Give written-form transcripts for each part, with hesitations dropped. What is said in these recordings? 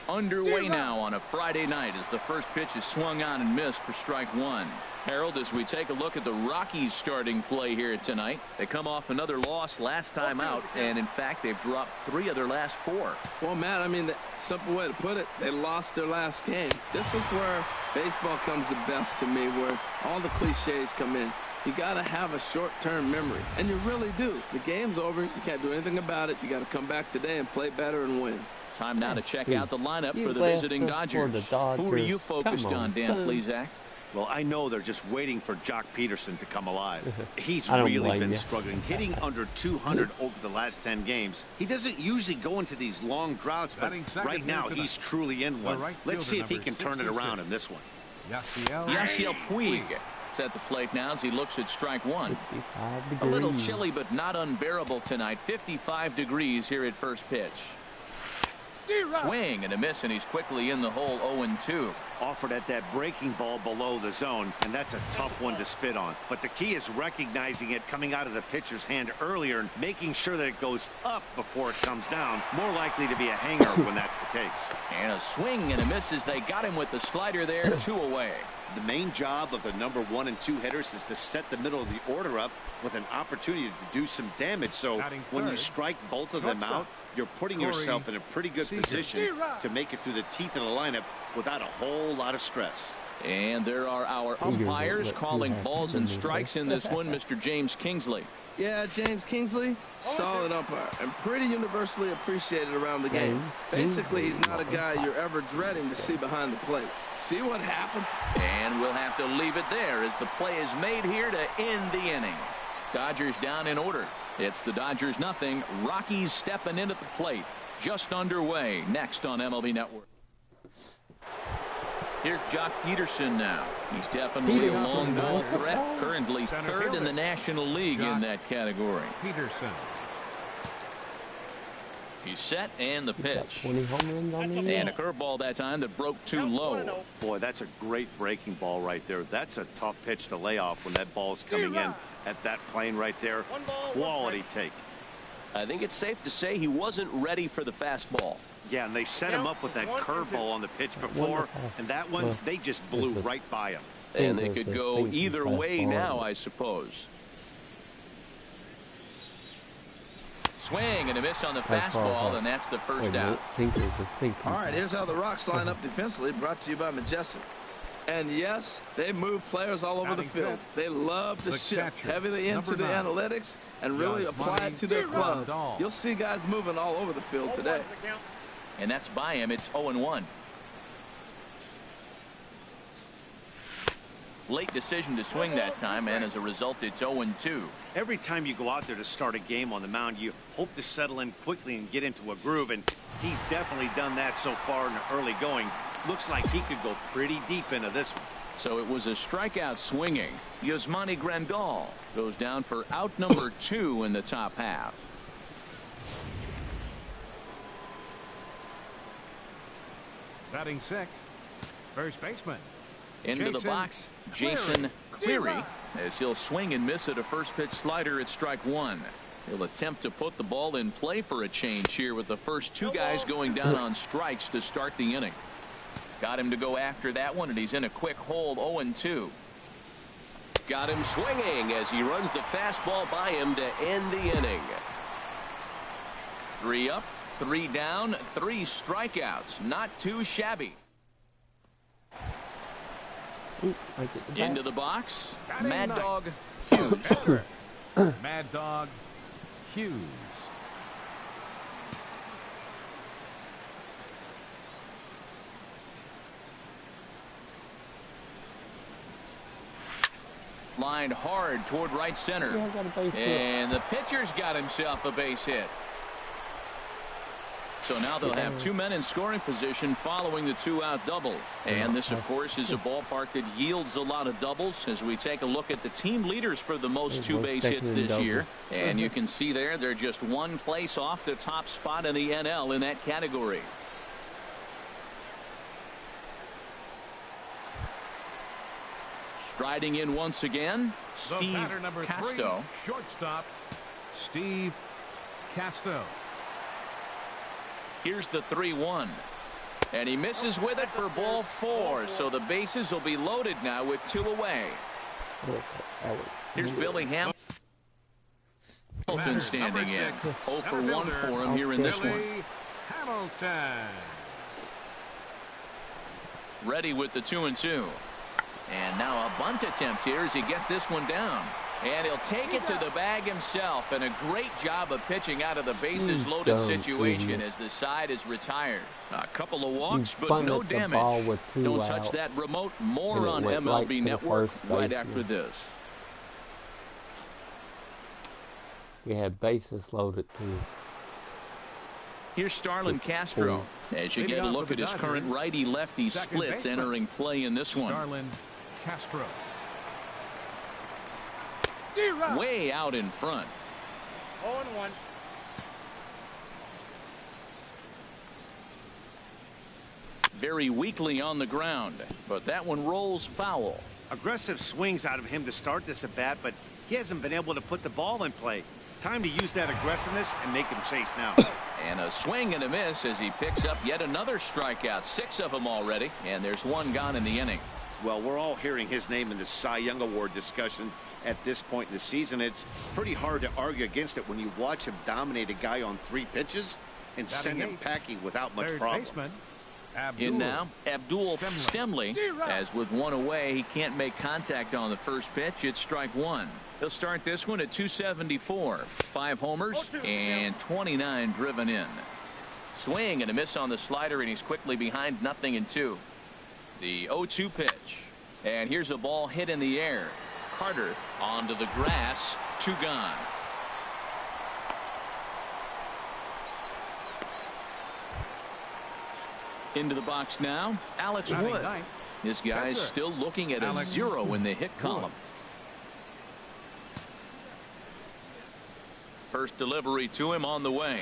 Underway now on a Friday night as the first pitch is swung on and missed for strike one. Harold, as we take a look at the Rockies starting play here tonight, they come off another loss last time out, and in fact they've dropped 3 of their last 4. Well, Matt, I mean, the simple way to put it, they lost their last game. This is where baseball comes the best to me, where all the cliches come in. You got to have a short-term memory, and you really do. The game's over. You can't do anything about it. You got to come back today and play better and win. Time now to check out the lineup for the visiting Dodgers. Who are you focused on, Dan Plesac? Well, I know they're just waiting for Jock Peterson to come alive. He's really been struggling, hitting under 200 over the last 10 games. He doesn't usually go into these long droughts, but right now he's truly in one. Let's see if he can turn it around in this one. Yasiel Puig is at the plate now as he looks at strike one. A little chilly, but not unbearable tonight. 55 degrees here at first pitch. Swing and a miss, and he's quickly in the hole. 0-2. Offered at that breaking ball below the zone, and that's a tough one to spit on. But the key is recognizing it coming out of the pitcher's hand earlier and making sure that it goes up before it comes down. More likely to be a hanger when that's the case. And a swing and a miss as they got him with the slider there. 2 away. The main job of the number 1 and 2 hitters is to set the middle of the order up with an opportunity to do some damage. So when you strike both of them out, you're putting yourself in a pretty good position to make it through the teeth of the lineup without a whole lot of stress. And there are our umpires calling balls and strikes in this one. Mr. James Kingsley. Yeah, James Kingsley, solid umpire and pretty universally appreciated around the game. Basically, he's not a guy you're ever dreading to see behind the plate. See what happens? And we'll have to leave it there as the play is made here to end the inning. Dodgers down in order. It's the Dodgers 0. Rockies stepping in at the plate. Just underway next on MLB Network. Here's Jock Peterson now. He's definitely a long ball threat. Currently 3rd in the National League in that category. Peterson. He's set, and the pitch. And a curveball that time that broke too low. Boy, that's a great breaking ball right there. That's a tough pitch to lay off when that ball's coming in at that plane right there. Quality take. I think it's safe to say he wasn't ready for the fastball. Yeah, and they set him up with that curveball on the pitch before, and that one, they just blew right by him. And they could go either way now, I suppose. Swing and a miss on the fastball, and that's the first out. All right, here's how the Rocks line up defensively, brought to you by Majestic. And yes, they move players all over the field. They love to shift heavily into the analytics and really apply it to their club. You'll see guys moving all over the field today. And that's by him. It's 0-1. Late decision to swing that time, and as a result, it's 0-2. Every time you go out there to start a game on the mound, you hope to settle in quickly and get into a groove, and he's definitely done that so far in the early going. Looks like he could go pretty deep into this one. So it was a strikeout swinging. Yasmani Grandal goes down for out number 2 in the top half. Batting 6th, first baseman. Into the box, Jason Cleary, as he'll swing and miss at a first pitch slider at strike 1. He'll attempt to put the ball in play for a change here with the first 2 guys going down on strikes to start the inning. Got him to go after that one, and he's in a quick hold. 0-2. Got him swinging as he runs the fastball by him to end the inning. 3 up, 3 down, 3 strikeouts. Not too shabby. Into the box, Mad Dog Hughes. Mad Dog Hughes. Lined hard toward right center. And the pitcher's got himself a base hit. So now they'll have 2 men in scoring position following the 2-out double. And this, of course, is a ballpark that yields a lot of doubles as we take a look at the team leaders for the most 2 base hits this year. And you can see there, they're just 1 place off the top spot in the NL in that category. Striding in once again, Steve Casto. Shortstop, Steve Casto. Here's the 3-1. And he misses with it for ball 4. So the bases will be loaded now with 2 away. Here's Billy Hamilton standing in. 0 for 1 for him here in this one. Hamilton. Ready with the 2-2. And now a bunt attempt here as he gets this one down. And he'll take it to the bag himself. And a great job of pitching out of the bases loaded situation as the side is retired. A couple of walks, but no damage. Don't touch that remote. More on MLB Network right after this. We had bases loaded too. Here's Starlin Castro as you get a look at his current righty-lefty splits entering play in this one. Starlin Castro. Way out in front. 0-1. Very weakly on the ground, but that one rolls foul. Aggressive swings out of him to start this at bat, but he hasn't been able to put the ball in play. Time to use that aggressiveness and make him chase now. And a swing and a miss as he picks up yet another strikeout. 6 of them already, and there's 1 gone in the inning. Well, we're all hearing his name in the Cy Young Award discussion at this point in the season. It's pretty hard to argue against it when you watch him dominate a guy on 3 pitches and send him packing without much problem. In now, Abdul Stemley, as with 1 away, he can't make contact on the first pitch. It's strike 1. He'll start this one at 274. 5 homers and 29 driven in. Swing and a miss on the slider, and he's quickly behind 0-2. The 0-2 pitch. And here's a ball hit in the air. Carter onto the grass. 2 gone. Into the box now, Alex Wood. This guy's still looking at a 0 in the hit column. First delivery to him on the way.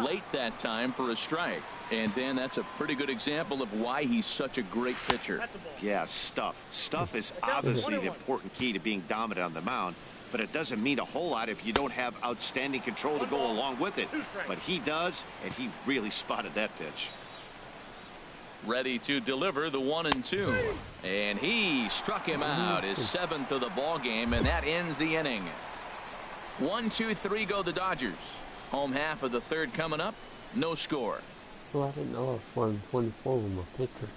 Late that time for a strike. And then that's a pretty good example of why he's such a great pitcher. Yeah, stuff. Stuff is obviously the important key to being dominant on the mound, but it doesn't mean a whole lot if you don't have outstanding control to go along with it. But he does, and he really spotted that pitch. Ready to deliver the 1-2. And he struck him out, his 7th of the ball game, and that ends the inning. 1-2-3 go the Dodgers. Home half of the 3rd coming up. No score. Well, I didn't know it was 124 with my picture.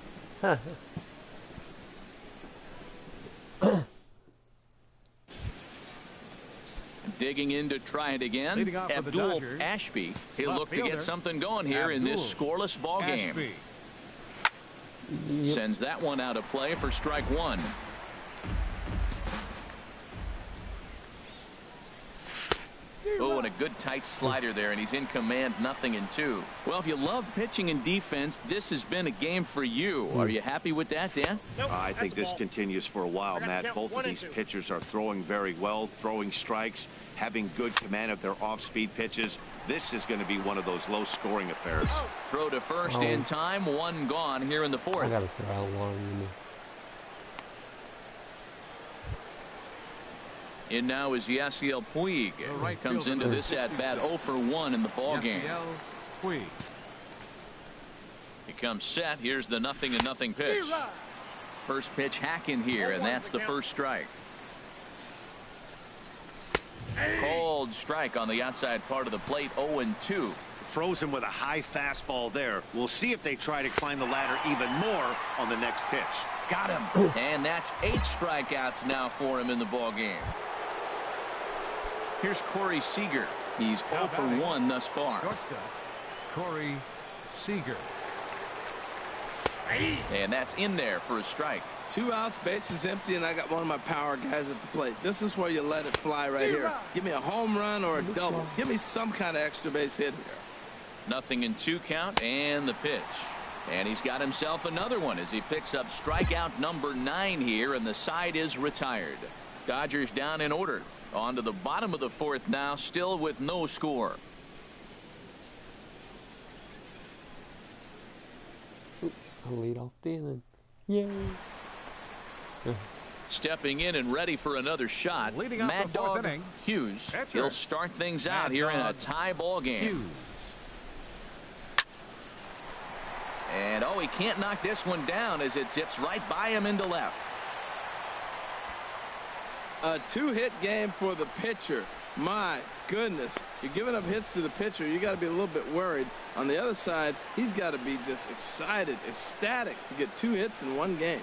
Digging in to try it again. Abdul Ashby. He'll look to get something going here in this scoreless ball game. Sends that one out of play for strike 1. Oh, and a good tight slider there, and he's in command. 0-2. Well, if you love pitching and defense, this has been a game for you. Are you happy with that, Dan? I think this continues for a while, Matt. Both of these pitchers are throwing very well, throwing strikes, having good command of their off-speed pitches. This is going to be one of those low-scoring affairs. Throw to first in time. 1 gone here in the 4th. I got to throw out 1. In now is Yasiel Puig. Comes into this at bat 0 for 1 in the ball game. He comes set. Here's the 0-0 pitch. First pitch hack in here, and that's the first strike. Cold strike on the outside part of the plate. 0-2. Frozen with a high fastball there. We'll see if they try to climb the ladder even more on the next pitch. Got him. And that's 8 strikeouts now for him in the ball game. Here's Corey Seager. He's 0 for 1 thus far. Corey Seager. And that's in there for a strike. 2 outs, bases empty, and I got one of my power guys at the plate. This is where you let it fly right here. Give me a home run or a double. Give me some kind of extra base hit here. 0-2 count, and the pitch. And he's got himself another one as he picks up strikeout number 9 here, and the side is retired. Dodgers down in order. On to the bottom of the 4th now, still with no score. I'll lead off the inning. Yay. Stepping in and ready for another shot. Mad Dog Hughes. He'll start things out here in a tie ball game. And, oh, he can't knock this one down as it zips right by him into left. A two-hit game for the pitcher. My goodness. You're giving up hits to the pitcher. You got to be a little bit worried. On the other side, he's got to be just excited, ecstatic to get 2 hits in one game.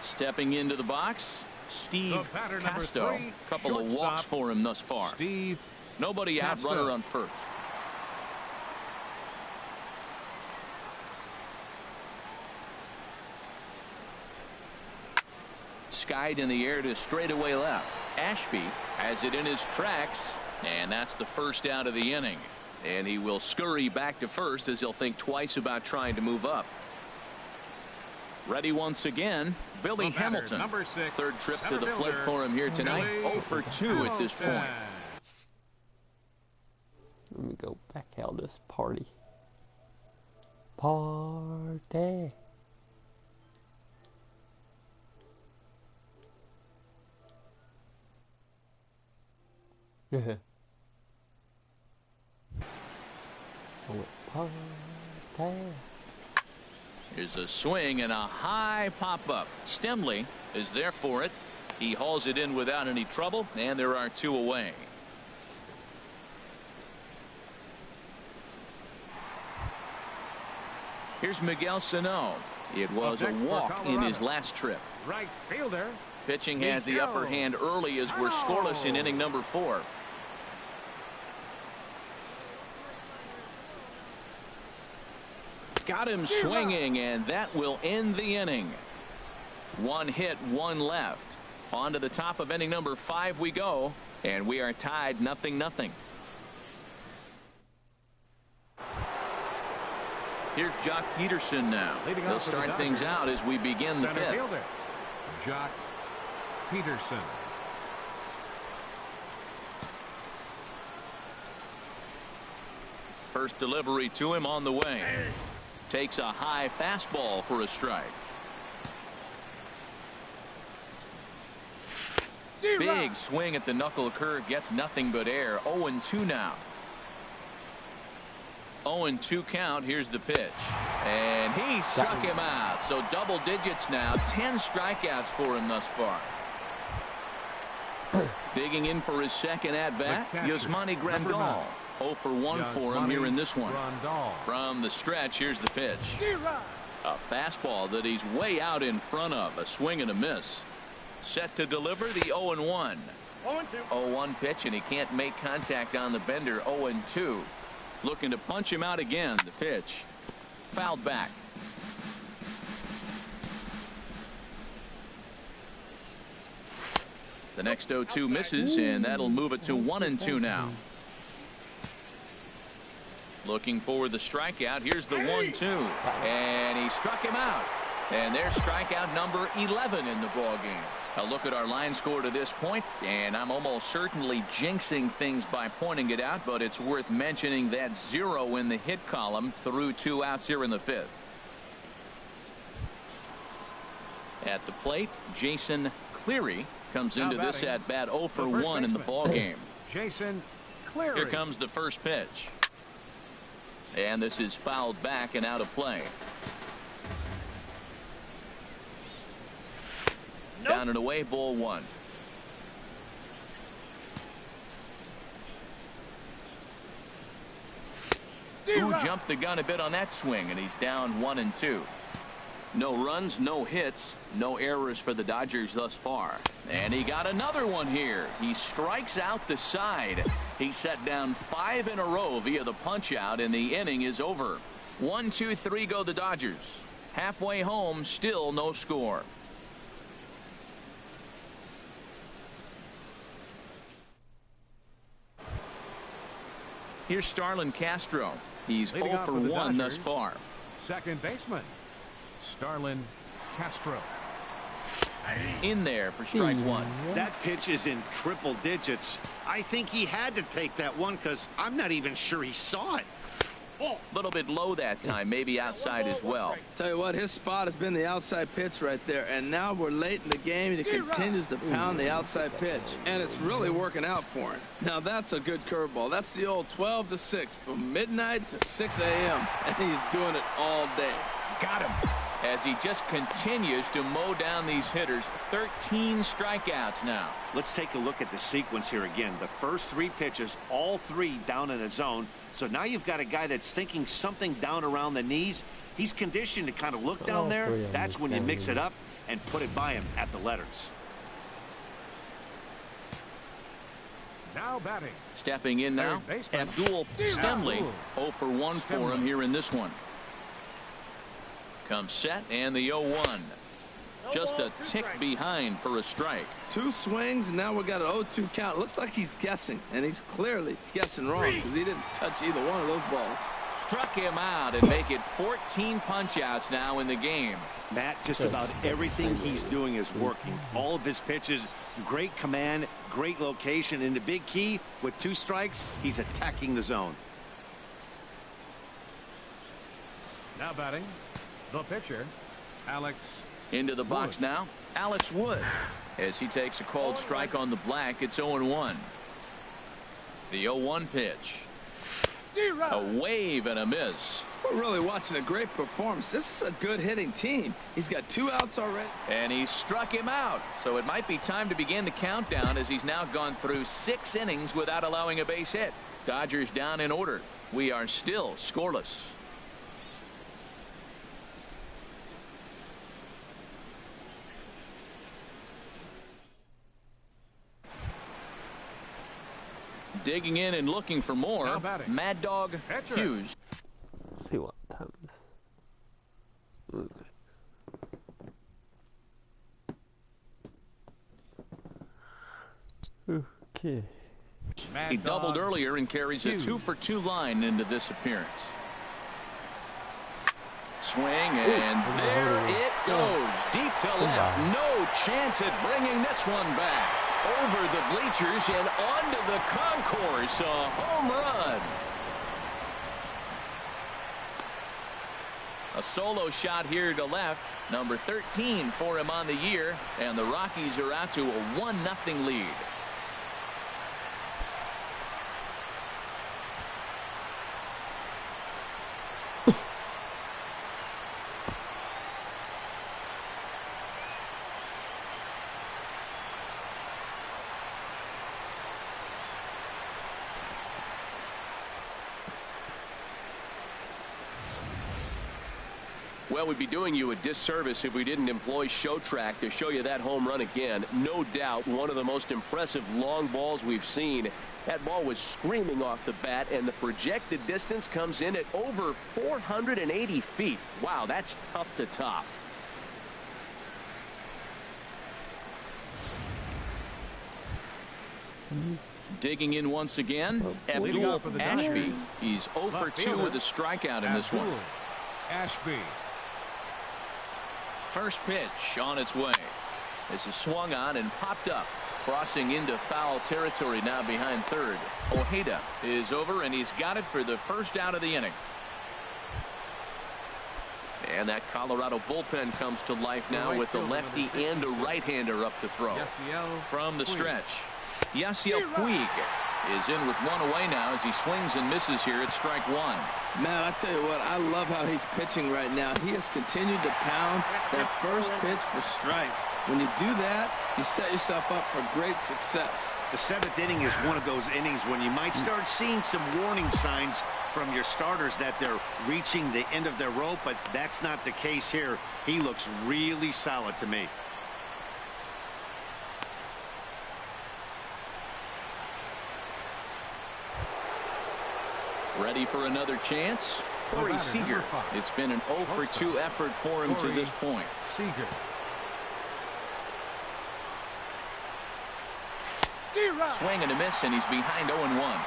Stepping into the box, Steve Casto. Couple of walks for him thus far. Steve Nobody out, Casto. runner on first. Skied in the air to straightaway left. Ashby has it in his tracks, and that's the first out of the inning. And he will scurry back to first as he'll think twice about trying to move up. Ready once again, Billy Hamilton. Number 6, third trip to the center plate fielder, for him here tonight. Billy 0 for 2 at this point. Hamilton. Let me go back out this party. Party. Yeah. Party. Here's a swing and a high pop-up. Stemley is there for it. He hauls it in without any trouble, and there are 2 away. Here's Miguel Sano. It was a walk in his last trip. Right fielder. Pitching has the upper hand early as we're scoreless in inning number 4. Got him swinging, and that will end the inning. 1 hit, 1 left. On to the top of inning number 5 we go, and we are tied 0-0. Here's Jock Peterson now. He'll start things out as we begin the 5th. Fielder, Jock Peterson. First delivery to him on the way. Takes a high fastball for a strike. Big swing at the knuckle curve, gets nothing but air. 0-2 now. 0-2 count. Here's the pitch, and he struck him out. So double digits now. 10 strikeouts for him thus far. Digging in for his second at bat, Yasmani Grandal. 0 for 1 for him here in this one. From the stretch, here's the pitch. A fastball that he's way out in front of. A swing and a miss. Set to deliver the 0-1. 0-1 pitch, and he can't make contact on the bender. 0-2. Looking to punch him out again. The pitch fouled back. The next 0-2 misses, and that'll move it to 1-2 now. Looking for the strikeout. Here's the 1-2, and he struck him out. And there's strikeout number 11 in the ballgame. A look at our line score to this point, and I'm almost certainly jinxing things by pointing it out, but it's worth mentioning that 0 in the hit column through 2 outs here in the 5th. At the plate, Jason Cleary comes into this at bat 0 for 1 in the ballgame. Jason Cleary. Here comes the first pitch. And this is fouled back and out of play. Down and away, ball 1. Who jumped the gun a bit on that swing, and he's down 1-2. No runs, no hits, no errors for the Dodgers thus far. And he got another one here. He strikes out the side. He set down 5 in a row via the punch out, and the inning is over. 1, 2, 3 go the Dodgers. Halfway home, still no score. Here's Starlin Castro. He's 0 for 1 thus far. Second baseman, Starlin Castro. In there for strike 1. That pitch is in triple digits. I think he had to take that one because I'm not even sure he saw it. A little bit low that time, maybe outside as well. Tell you what, his spot has been the outside pitch right there, and now we're late in the game. He continues to pound the outside pitch, and it's really working out for him. Now that's a good curveball. That's the old 12 to 6 from midnight to 6 a.m. and he's doing it all day. Got him. As he just continues to mow down these hitters. 13 strikeouts now. Let's take a look at the sequence here again. The first 3 pitches, all 3 down in the zone. So now you've got a guy that's thinking something down around the knees. He's conditioned to kind of look down there. That's when you mix it up and put it by him at the letters. Now batting. Stepping in now, Abdul Stemley. 0 for 1 for him here in this one. Comes set and the 0-1. Just a tick behind for a strike. 2 swings, and now we've got an 0-2 count. Looks like he's guessing, and he's clearly guessing wrong because he didn't touch either one of those balls. Struck him out and make it 14 punch-outs now in the game. Matt, just about everything he's doing is working. All of his pitches, great command, great location. And the big key, with 2 strikes, he's attacking the zone. Now batting, the pitcher, Alex. Into the box now, Alex Wood. As he takes a called strike on the black, it's 0-1. The 0-1 pitch. A wave and a miss. We're really watching a great performance. This is a good hitting team. He's got 2 outs already. And he struck him out. So it might be time to begin the countdown as he's now gone through 6 innings without allowing a base hit. Dodgers down in order. We are still scoreless. Digging in and looking for more, Mad Dog Hughes. Let's see what happens. Okay. He doubled earlier and carries a 2-for-2 line into this appearance. Swing, and there it goes. Deep to left. No chance at bringing this one back. Over the bleachers and onto the concourse. A home run. A solo shot here to left. Number 13 for him on the year. And the Rockies are out to a 1-0 lead. Well, we'd be doing you a disservice if we didn't employ Show Track to show you that home run again. No doubt one of the most impressive long balls we've seen. That ball was screaming off the bat, and the projected distance comes in at over 480 feet. Wow, that's tough to top. Digging in once again, Abdul Ashby. He's 0 for 2 with a strikeout in this one. Ashby. First pitch on its way. This is swung on and popped up. Crossing into foul territory now behind third. Ojeda is over, and he's got it for the first out of the inning. And that Colorado bullpen comes to life now with a lefty and a right-hander up to throw. From the stretch, Yasiel Puig is in with 1 away now as he swings and misses here at strike 1. Man, I tell you what, I love how he's pitching right now. He has continued to pound that first pitch for strikes. When you do that, you set yourself up for great success. The 7th inning is one of those innings when you might start seeing some warning signs from your starters that they're reaching the end of their rope, but that's not the case here. He looks really solid to me. Ready for another chance? Corey Seager. It's been an 0 for 2 effort for him to this point. Seager. Swing and a miss, and he's behind 0-1.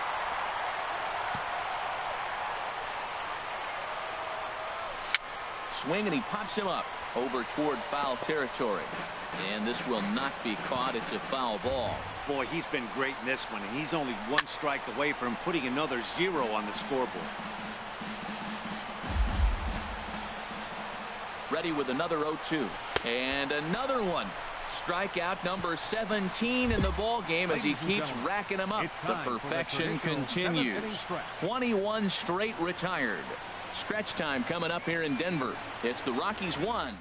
Swing, and he pops him up over toward foul territory. And this will not be caught. It's a foul ball. Boy, he's been great in this one, and he's only 1 strike away from putting another 0 on the scoreboard. ready with another 0-2. And another one. Strikeout number 17 in the ball game as he keeps racking them up. The perfection continues. 21 straight retired. Stretch time coming up here in Denver. It's the Rockies 1.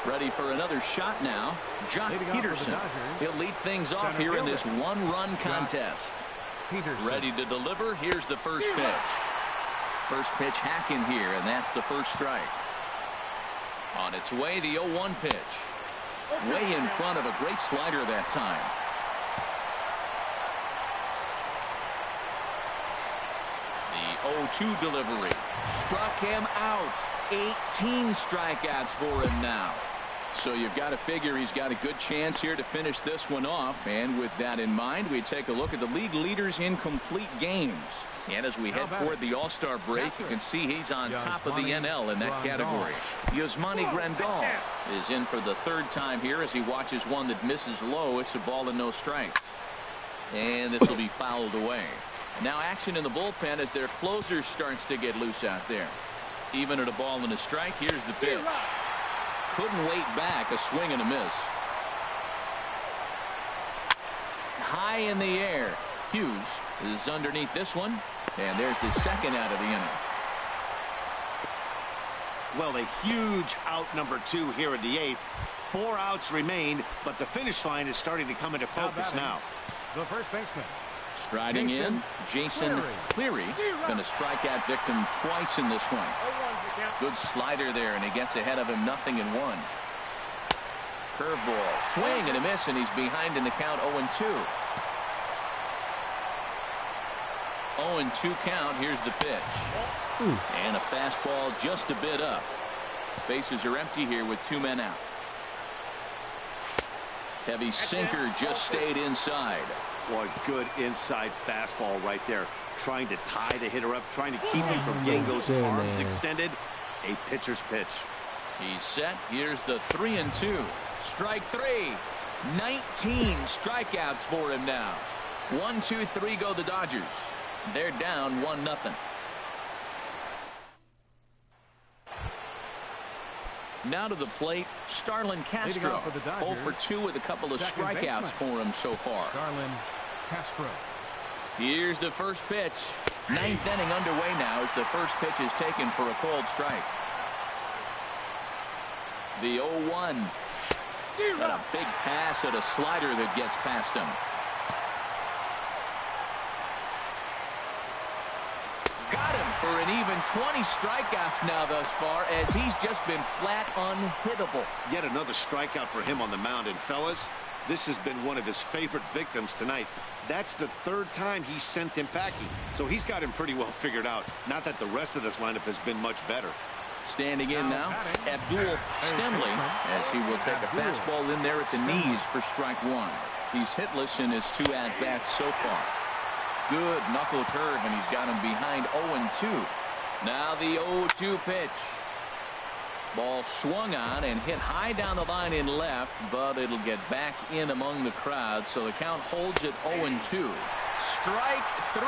Ready for another shot now. Jock Peterson. He'll lead things off here in this one-run contest. Ready to deliver. Here's the first pitch. First pitch hacking here, and that's the first strike. On its way, the 0-1 pitch. Way in front of a great slider that time. The 0-2 delivery. Struck him out. 18 strikeouts for him now. So you've got to figure he's got a good chance here to finish this one off. And with that in mind, we take a look at the league leaders in complete games. And as we head toward the All-Star break, you can see he's on top of the NL in that category. Yasmani Grandal is in for the third time here as he watches one that misses low. It's a ball and no strikes. And this will be fouled away. Now action in the bullpen as their closer starts to get loose out there. Even at a ball and a strike, here's the pitch. Couldn't wait back, a swing and a miss. High in the air. Hughes is underneath this one. And there's the second out of the inning. Well, a huge out number 2 here in the 8th. 4 outs remain, but the finish line is starting to come into focus now. The first baseman. Striding in, Jason Cleary. Been a strikeout victim twice in this one. Good slider there, and he gets ahead of him 0-1. Curveball, swing and a miss, and he's behind in the count 0-2. 0-2 count. Here's the pitch. And a fastball just a bit up. Bases are empty here with 2 men out. Heavy sinker just stayed inside. Boy, good inside fastball right there. Trying to tie the hitter up, trying to keep him from getting those arms extended. A pitcher's pitch. He's set. Here's the 3-2. Strike 3. 19 strikeouts for him now. 1, 2, 3 go the Dodgers. They're down 1-0. Now to the plate, Starlin Castro. 0 for 2 with a couple of strikeouts for him so far. Starlin Castro. Here's the first pitch. 9th inning underway now as the first pitch is taken for a called strike. The 0-1. And a big pass at a slider that gets past him. Got him for an even 20 strikeouts now thus far as he's just been flat unhittable. Yet another strikeout for him on the mound. And fellas, this has been one of his favorite victims tonight. That's the 3rd time he sent him packing. So he's got him pretty well figured out. Not that the rest of this lineup has been much better. Standing in now, Abdul Stemley, as he will take a fastball in there at the knees for strike 1. He's hitless in his 2 at-bats so far. Good knuckle curve, and he's got him behind 0-2. Now the 0-2 pitch. Ball swung on and hit high down the line in left, but it'll get back in among the crowd, so the count holds at 0-2. Strike 3.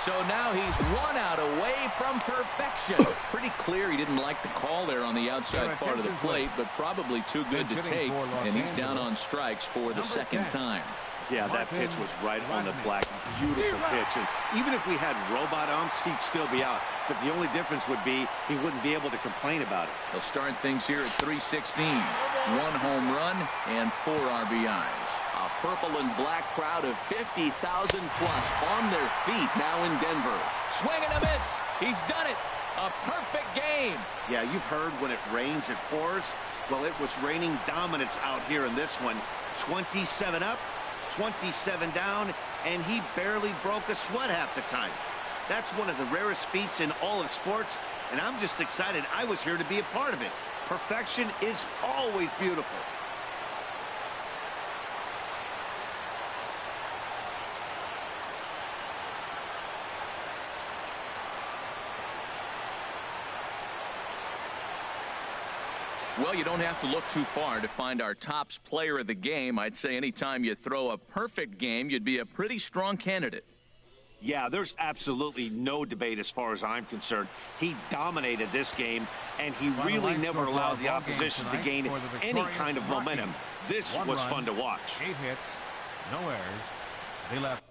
So now he's 1 out away from perfection. Pretty clear he didn't like the call there on the outside part of the plate, but probably too good to take, and he's down on strikes for the 2nd time. Yeah, that pitch was right on the black. Beautiful pitch. And even if we had robot umps, he'd still be out. But the only difference would be he wouldn't be able to complain about it. They'll start things here at 3:16. 1 home run and 4 RBIs. A purple and black crowd of 50,000 plus on their feet now in Denver. Swing and a miss. He's done it. A perfect game. Yeah, you've heard when it rains, it pours. Well, it was raining dominance out here in this one. 27 up. 27 down, and he barely broke a sweat half the time. That's one of the rarest feats in all of sports, and I'm just excited I was here to be a part of it. Perfection is always beautiful. Well, you don't have to look too far to find our tops player of the game. I'd say anytime you throw a perfect game, you'd be a pretty strong candidate. Yeah, there's absolutely no debate as far as I'm concerned. He dominated this game, and he really never allowed the opposition to gain any kind of momentum. This was fun to watch. 8 hits, no errors. They left